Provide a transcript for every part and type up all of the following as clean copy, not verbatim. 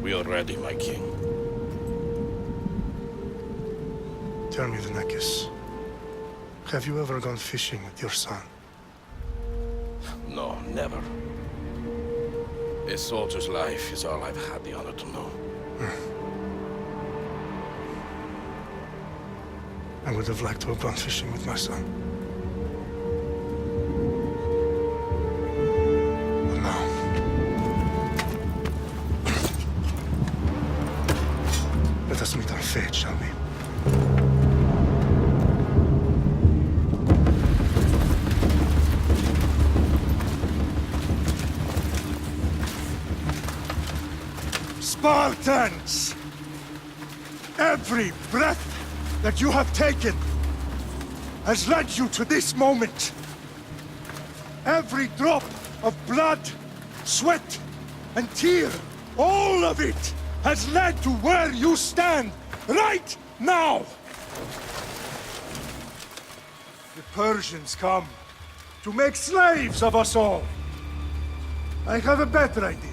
We are ready, my king. Tell me, Vinakis, have you ever gone fishing with your son? No, never. A soldier's life is all I've had the honor to know. I would have liked to have gone fishing with my son. But now... Let us meet our fate, shall we? Spartans! Every breath that you have taken has led you to this moment. Every drop of blood, sweat, and tear, all of it has led to where you stand right now. The Persians come to make slaves of us all. I have a better idea.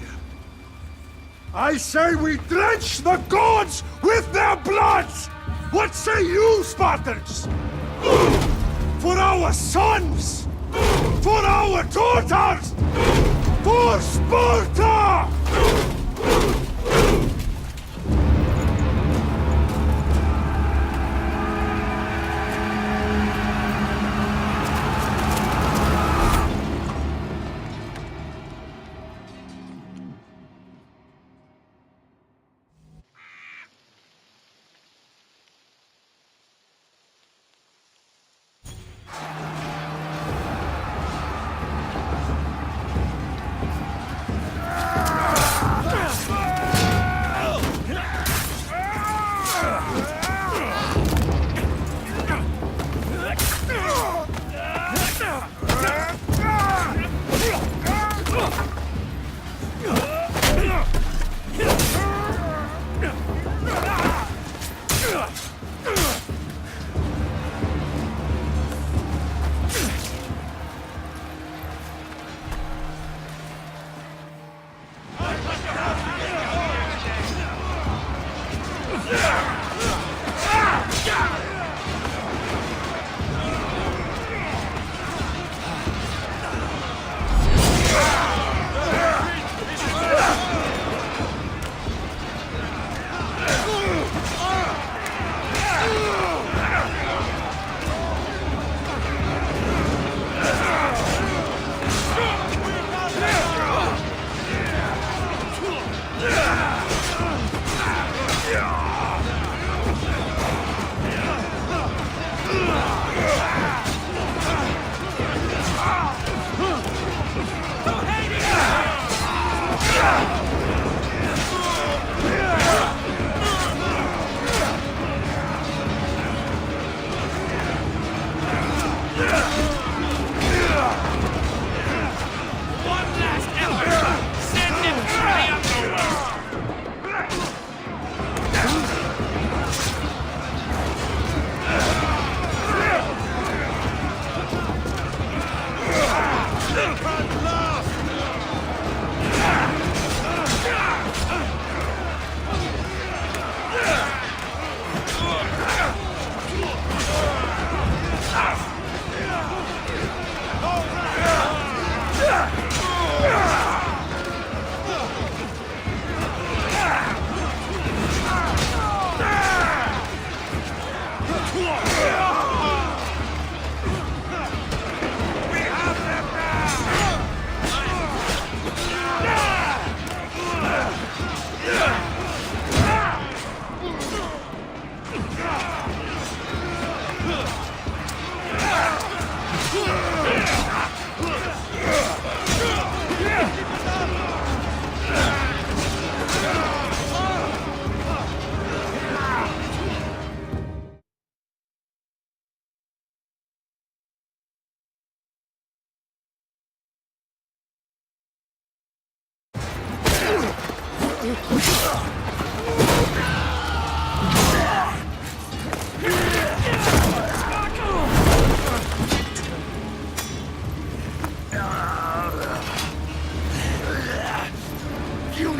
I say we drench the gods with their bloods! What say you, Spartans? For our sons! For our daughters! For Sparta!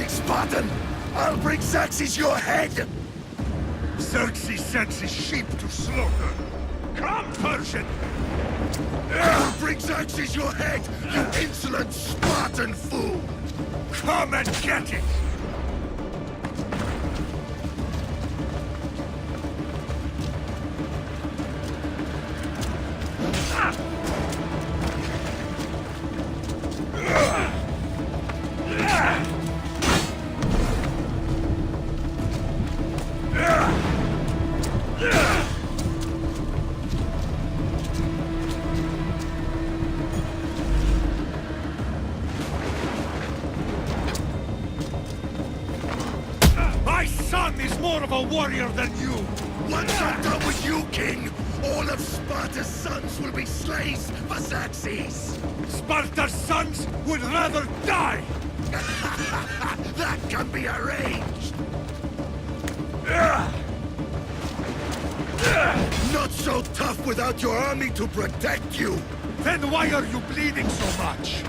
Spartan! I'll bring Xerxes your head! Xerxes sends his sheep to slaughter. Come, Persian! I'll bring Xerxes your head, you insolent Spartan fool! Come and get it! My son is more of a warrior than you! Once I'm done with you, King, all of Sparta's sons will be slaves for Xerxes! Sparta's sons would rather die! That can be arranged! Not so tough without your army to protect you! Then why are you bleeding so much?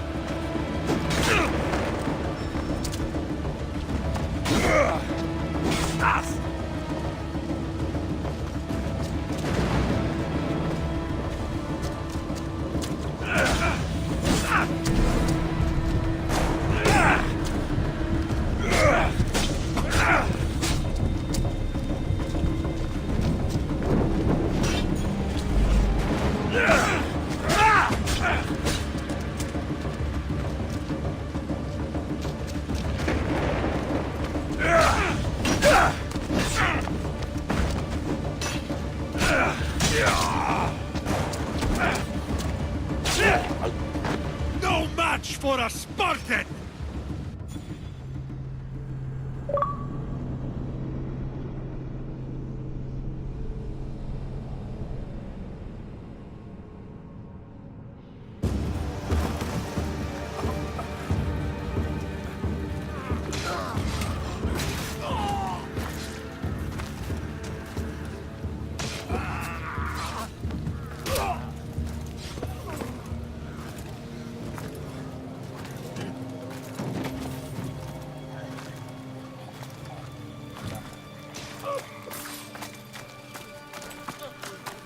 No match for a Spartan!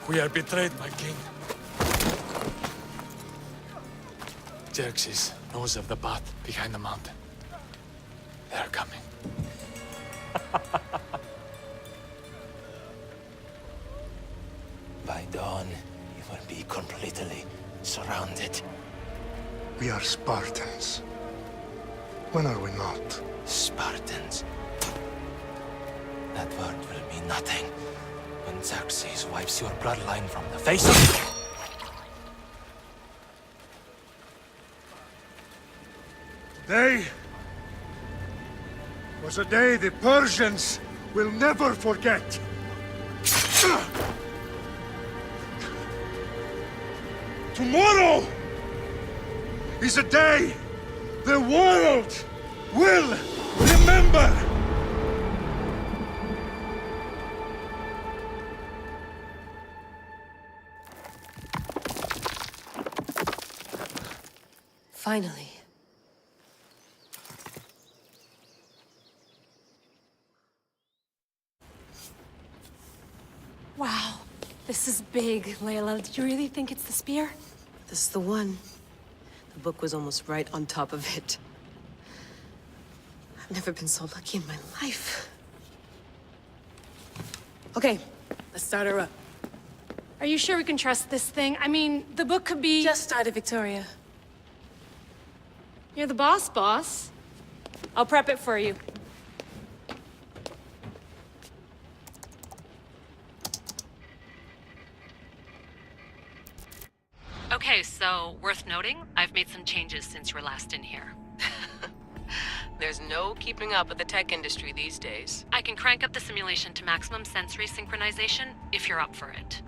We are betrayed, my king. Xerxes knows of the path behind the mountain. They are coming. By dawn, you will be completely surrounded. We are Spartans. When are we not? Spartans. That word will mean nothing when Xerxes wipes your bloodline from the face of... Today was a day the Persians will never forget. Tomorrow is a day the world will remember. Finally. Wow, this is big, Layla. Did you really think it's the spear? This is the one. The book was almost right on top of it. I've never been so lucky in my life. Okay, let's start her up. Are you sure we can trust this thing? I mean, the book could be... Just started, Victoria. You're the boss. I'll prep it for you. Okay, so worth noting, I've made some changes since you were last in here. There's no keeping up with the tech industry these days. I can crank up the simulation to maximum sensory synchronization if you're up for it.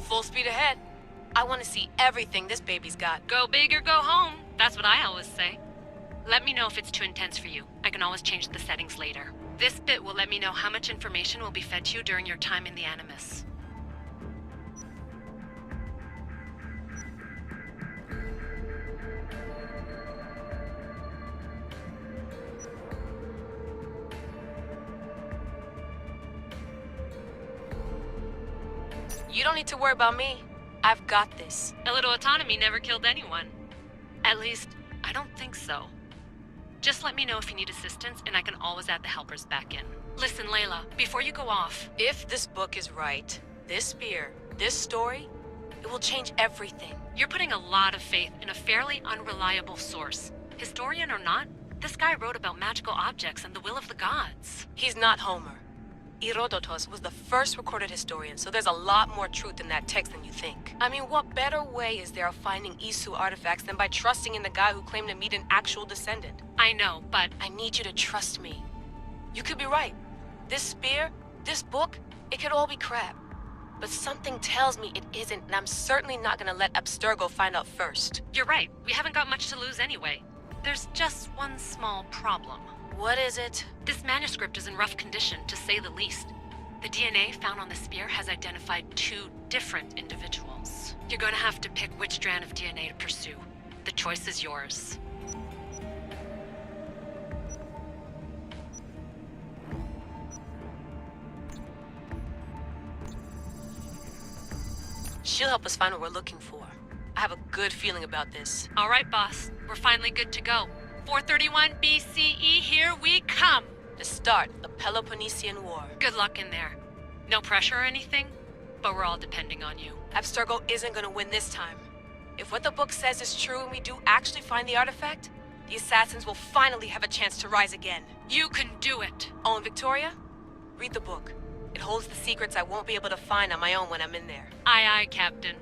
Full speed ahead. I want to see everything this baby's got. Go big or go home. That's what I always say. Let me know if it's too intense for you. I can always change the settings later. This bit will let me know how much information will be fed to you during your time in the Animus. You don't need to worry about me. I've got this. A little autonomy never killed anyone. At least, I don't think so. Just let me know if you need assistance, and I can always add the helpers back in. Listen, Layla, before you go off... If this book is right, this spear, this story, it will change everything. You're putting a lot of faith in a fairly unreliable source. Historian or not, this guy wrote about magical objects and the will of the gods. He's not Homer. Herodotus was the first recorded historian, so there's a lot more truth in that text than you think. I mean, what better way is there of finding Isu artifacts than by trusting in the guy who claimed to meet an actual descendant? I know, but... I need you to trust me. You could be right. This spear, this book, it could all be crap. But something tells me it isn't, and I'm certainly not gonna let Abstergo find out first. You're right. We haven't got much to lose anyway. There's just one small problem. What is it? This manuscript is in rough condition, to say the least. The DNA found on the spear has identified 2 different individuals. You're gonna have to pick which strand of DNA to pursue. The choice is yours. She'll help us find what we're looking for. I have a good feeling about this. All right, boss. We're finally good to go. 431 BCE, here we come! The start of the Peloponnesian War. Good luck in there. No pressure or anything, but we're all depending on you. Abstergo isn't gonna win this time. If what the book says is true and we do actually find the artifact, the assassins will finally have a chance to rise again. You can do it! Oh, and Victoria? Read the book. It holds the secrets I won't be able to find on my own when I'm in there. Aye, aye, Captain.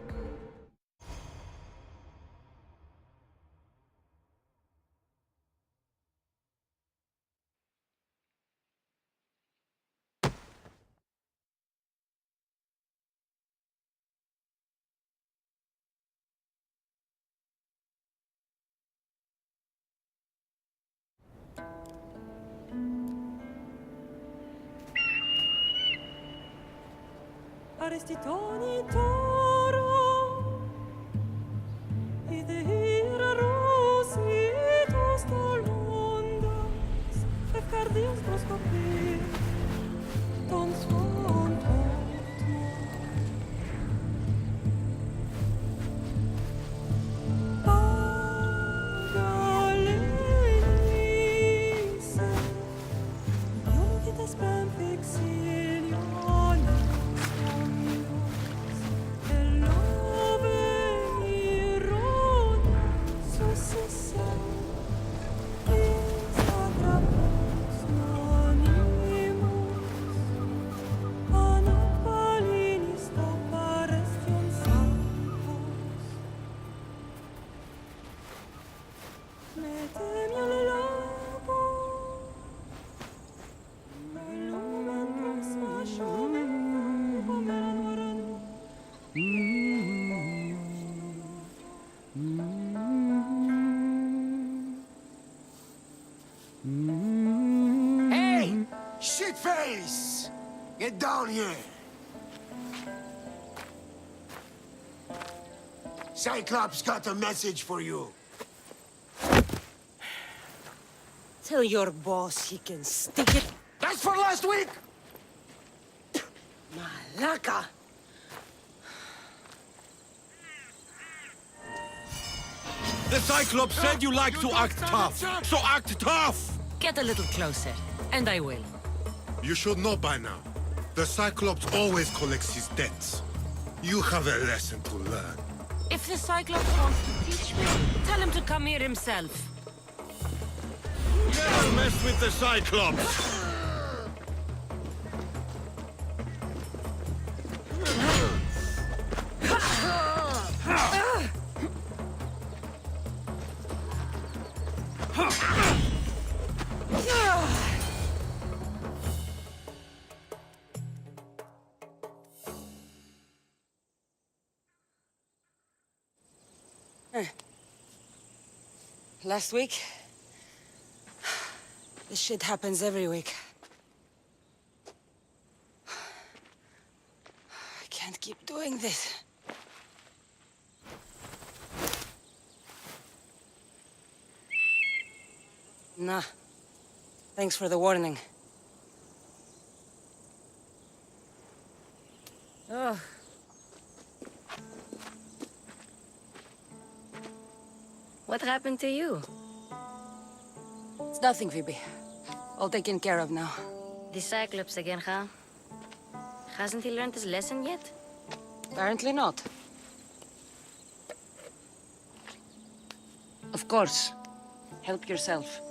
Arrestitoni toro Idehira rositos talondas Efcardios proscopir Ton son Pagalenise Io che te spam fixilione Hey! Shitface! Get down here! Cyclops got a message for you. Tell your boss he can stick it. That's for last week! Malaka! The Cyclops said you like to act tough, so act tough! Get a little closer, and I will. You should know by now. The Cyclops always collects his debts. You have a lesson to learn. If the Cyclops wants to teach me, tell him to come here himself. Never mess with the Cyclops! Last week? This shit happens every week. I can't keep doing this. Nah. Thanks for the warning. Oh. What happened to you? It's nothing, Phoebe. All taken care of now. The Cyclops again, huh? Hasn't he learned his lesson yet? Apparently not. Of course. Help yourself.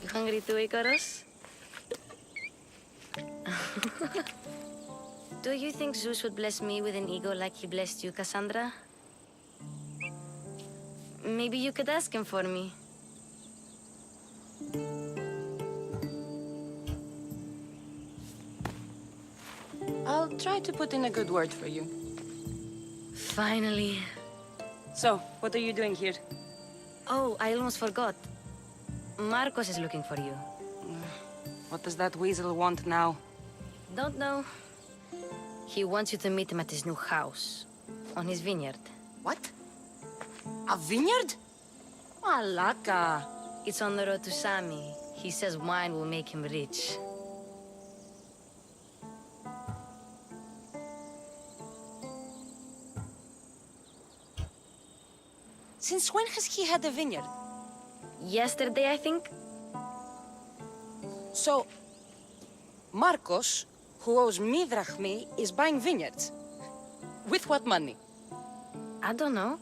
You hungry too, Icarus? Do you think Zeus would bless me with an ego like he blessed you, Cassandra? Maybe you could ask him for me. I'll try to put in a good word for you. Finally. So, what are you doing here? Oh, I almost forgot. Marcos is looking for you. What does that weasel want now? Don't know. He wants you to meet him at his new house. On his vineyard. What? A vineyard? Malaka. It's on the road to Sami. He says wine will make him rich. Since when has he had a vineyard? Yesterday, I think? So, Marcos, who owes me drachmi, is buying vineyards. With what money? I don't know.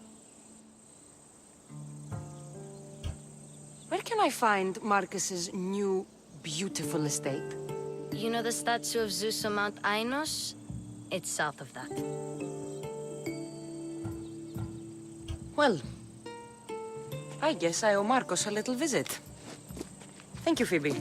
Where can I find Marcus's new, beautiful estate? You know the statue of Zeus on Mount Ainos? It's south of that. Well, I guess I owe Marcos a little visit. Thank you, Phoebe.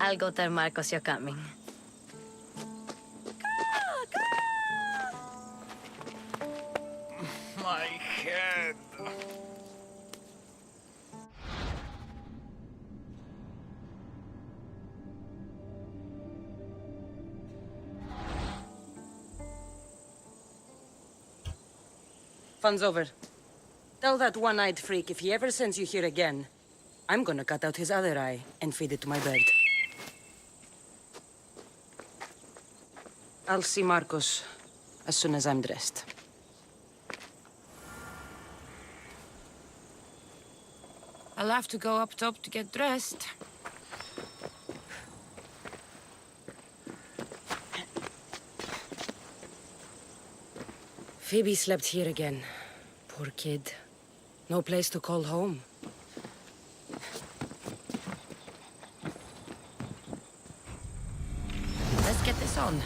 I'll go tell Marcos you're coming. My head. Fun's over. Tell that one-eyed freak if he ever sends you here again, I'm gonna cut out his other eye and feed it to my bird. I'll see Marcos as soon as I'm dressed. I'll have to go up top to get dressed. Phoebe slept here again. Poor kid. No place to call home. Let's get this on.